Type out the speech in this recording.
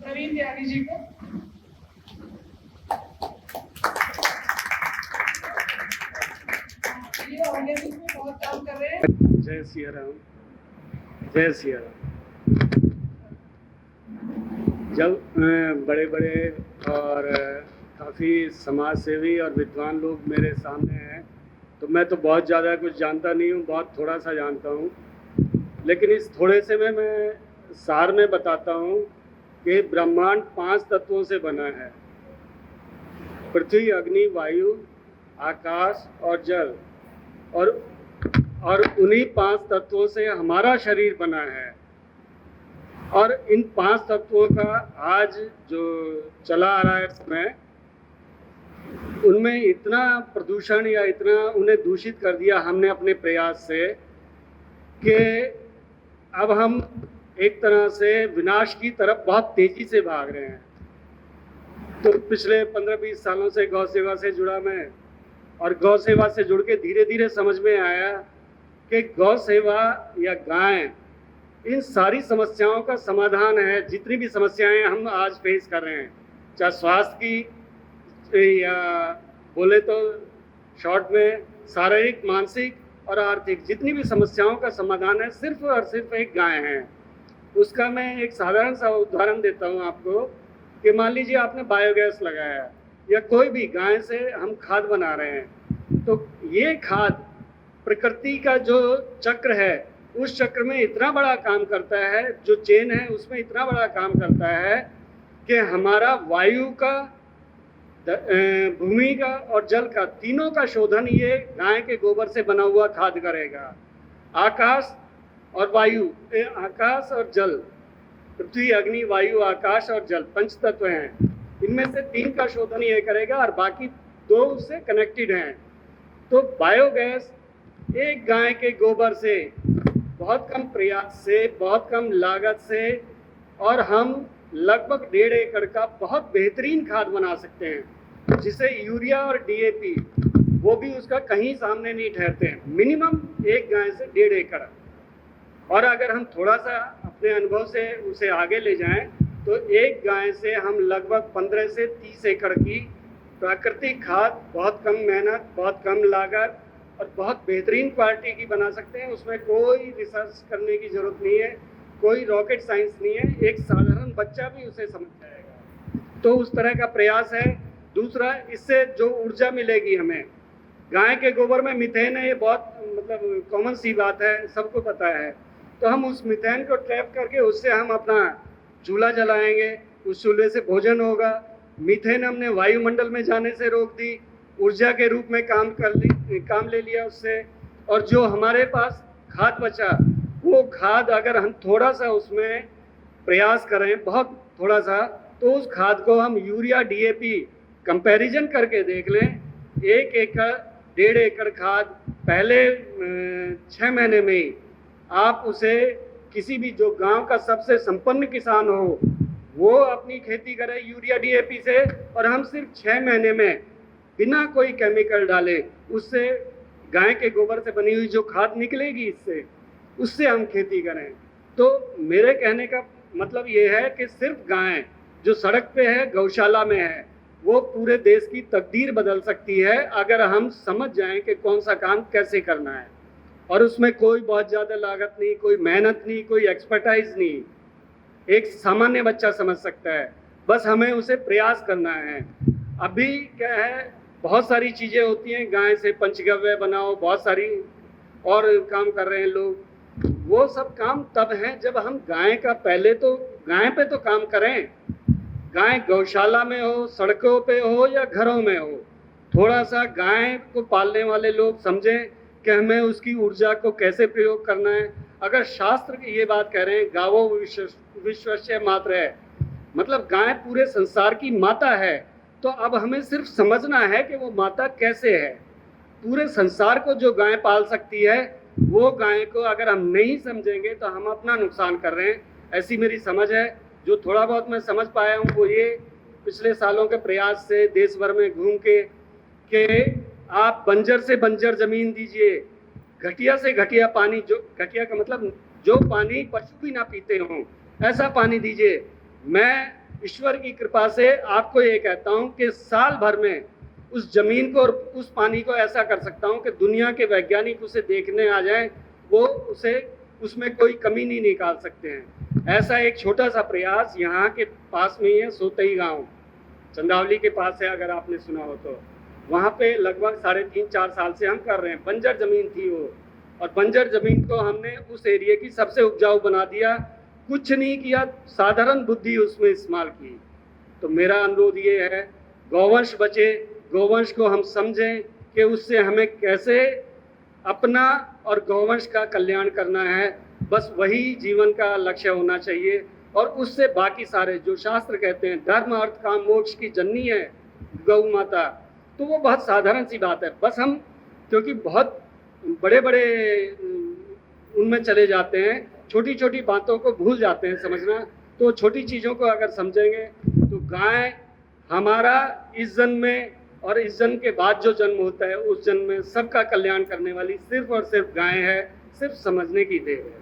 प्रवीण त्यागी जी को। ये ऑर्गेनिक में बहुत काम कर रहे हैं। जय सिया राम, जय सिया राम। जब बड़े बड़े और काफ़ी समाज सेवी और विद्वान लोग मेरे सामने हैं तो मैं तो बहुत ज़्यादा कुछ जानता नहीं हूँ, बहुत थोड़ा सा जानता हूँ। लेकिन इस थोड़े से में मैं सार में बताता हूँ कि ब्रह्मांड 5 तत्वों से बना है: पृथ्वी, अग्नि, वायु, आकाश और जल। और उन्हीं 5 तत्वों से हमारा शरीर बना है। और इन 5 तत्वों का आज जो चला आ रहा है समय, उनमें इतना प्रदूषण या इतना उन्हें दूषित कर दिया हमने अपने प्रयास से कि अब हम एक तरह से विनाश की तरफ बहुत तेजी से भाग रहे हैं। तो पिछले 15-20 सालों से गौ सेवा से जुड़ा मैं, और गौ सेवा से जुड़ के धीरे धीरे समझ में आया कि गौ सेवा या गाय इन सारी समस्याओं का समाधान है। जितनी भी समस्याएं हम आज फेस कर रहे हैं, चाहे स्वास्थ्य की या बोले तो शॉर्ट में शारीरिक, मानसिक और आर्थिक, जितनी भी समस्याओं का समाधान है सिर्फ और सिर्फ एक गाय है। उसका मैं एक साधारण सा उदाहरण देता हूँ आपको कि मान लीजिए आपने बायोगैस लगाया या कोई भी गाय से हम खाद बना रहे हैं, तो ये खाद प्रकृति का जो चक्र है उस चक्र में इतना बड़ा काम करता है, जो चेन है उसमें इतना बड़ा काम करता है कि हमारा वायु का, भूमि का और जल का, तीनों का शोधन ये गाय के गोबर से बना हुआ खाद करेगा। आकाश और वायु, आकाश और जल, पृथ्वी, अग्नि, वायु, आकाश और जल 5 तत्व हैं। इनमें से 3 का शोधन ये करेगा और बाकी 2 उससे कनेक्टेड हैं। तो बायोगैस एक गाय के गोबर से बहुत कम प्रयास से, बहुत कम लागत से, और हम लगभग 1.5 एकड़ का बहुत बेहतरीन खाद बना सकते हैं, जिसे यूरिया और डीएपी वो भी उसका कहीं सामने नहीं ठहरते हैं। मिनिमम एक गाय से 1.5 एकड़। और अगर हम थोड़ा सा अपने अनुभव से उसे आगे ले जाएं तो एक गाय से हम लगभग 15 से 30 एकड़ की प्राकृतिक खाद बहुत कम मेहनत, बहुत कम लागत और बहुत बेहतरीन क्वालिटी की बना सकते हैं। उसमें कोई रिसर्च करने की ज़रूरत नहीं है, कोई रॉकेट साइंस नहीं है, एक साधारण बच्चा भी उसे समझ जाएगा। तो उस तरह का प्रयास है। दूसरा, इससे जो ऊर्जा मिलेगी हमें, गाय के गोबर में मीथेन है, ये बहुत मतलब कॉमन सी बात है, सबको पता है। तो हम उस मीथेन को ट्रैप करके उससे हम अपना चूल्हा जलाएंगे, उस चूल्हे से भोजन होगा। मीथेन हमने वायुमंडल में जाने से रोक दी, ऊर्जा के रूप में काम ले लिया उससे। और जो हमारे पास खाद बचा, वो खाद अगर हम थोड़ा सा उसमें प्रयास करें, बहुत थोड़ा सा, तो उस खाद को हम यूरिया, डीएपी कंपैरिजन करके देख लें। 1 एकड़, 1.5 एकड़ खाद पहले 6 महीने में ही आप उसे, किसी भी जो गांव का सबसे संपन्न किसान हो वो अपनी खेती करे यूरिया डीएपी से, और हम सिर्फ 6 महीने में बिना कोई केमिकल डाले उससे, गाय के गोबर से बनी हुई जो खाद निकलेगी इससे, उससे हम खेती करें। तो मेरे कहने का मतलब ये है कि सिर्फ गाय जो सड़क पे है, गौशाला में है, वो पूरे देश की तकदीर बदल सकती है अगर हम समझ जाएं कि कौन सा काम कैसे करना है। और उसमें कोई बहुत ज़्यादा लागत नहीं, कोई मेहनत नहीं, कोई एक्सपर्टाइज नहीं, एक सामान्य बच्चा समझ सकता है। बस हमें उसे प्रयास करना है। अभी क्या है, बहुत सारी चीज़ें होती हैं, गाय से पंचगव्य बनाओ, बहुत सारी और काम कर रहे हैं लोग। वो सब काम तब हैं जब हम गाय का, पहले तो गाय पे तो काम करें। गाय गौशाला में हो, सड़कों पे हो या घरों में हो, थोड़ा सा गाय को पालने वाले लोग समझें कि हमें उसकी ऊर्जा को कैसे प्रयोग करना है। अगर शास्त्र ये बात कह रहे हैं, गावो विश्वस्य मात्र है, मतलब गाय पूरे संसार की माता है, तो अब हमें सिर्फ समझना है कि वो माता कैसे है। पूरे संसार को जो गाय पाल सकती है, वो गाय को अगर हम नहीं समझेंगे तो हम अपना नुकसान कर रहे हैं। ऐसी मेरी समझ है। जो थोड़ा बहुत मैं समझ पाया हूँ वो ये पिछले सालों के प्रयास से, देश भर में घूम के, कि आप बंजर से बंजर ज़मीन दीजिए, घटिया से घटिया पानी, जो घटिया का मतलब जो पानी पशु भी ना पीते हों, ऐसा पानी दीजिए। मैं ईश्वर की कृपा से आपको ये कहता हूँ कि साल भर में उस जमीन को और उस पानी को ऐसा कर सकता हूँ कि दुनिया के वैज्ञानिक उसे देखने आ जाएं, वो उसे उसमें कोई कमी नहीं निकाल सकते हैं। ऐसा एक छोटा सा प्रयास यहाँ के पास में ही है, सोतई गांव चंदावली के पास है, अगर आपने सुना हो तो। वहाँ पे लगभग 3.5-4 साल से हम कर रहे हैं। बंजर ज़मीन थी वो, और बंजर ज़मीन को हमने उस एरिया की सबसे उपजाऊ बना दिया। कुछ नहीं किया, साधारण बुद्धि उसमें इस्तेमाल की। तो मेरा अनुरोध ये है, गौवंश बचे, गौवंश को हम समझें कि उससे हमें कैसे अपना और गौवंश का कल्याण करना है। बस वही जीवन का लक्ष्य होना चाहिए, और उससे बाकी सारे जो शास्त्र कहते हैं धर्म अर्थ काम मोक्ष की जननी है गौ माता, तो वो बहुत साधारण सी बात है। बस हम क्योंकि बहुत बड़े बड़े उनमें चले जाते हैं, छोटी छोटी बातों को भूल जाते हैं समझना। तो छोटी चीज़ों को अगर समझेंगे तो गाय हमारा इस जन्म में और इस जन्म के बाद जो जन्म होता है उस जन्म में सबका कल्याण करने वाली सिर्फ और सिर्फ गाय है। सिर्फ समझने की देर है।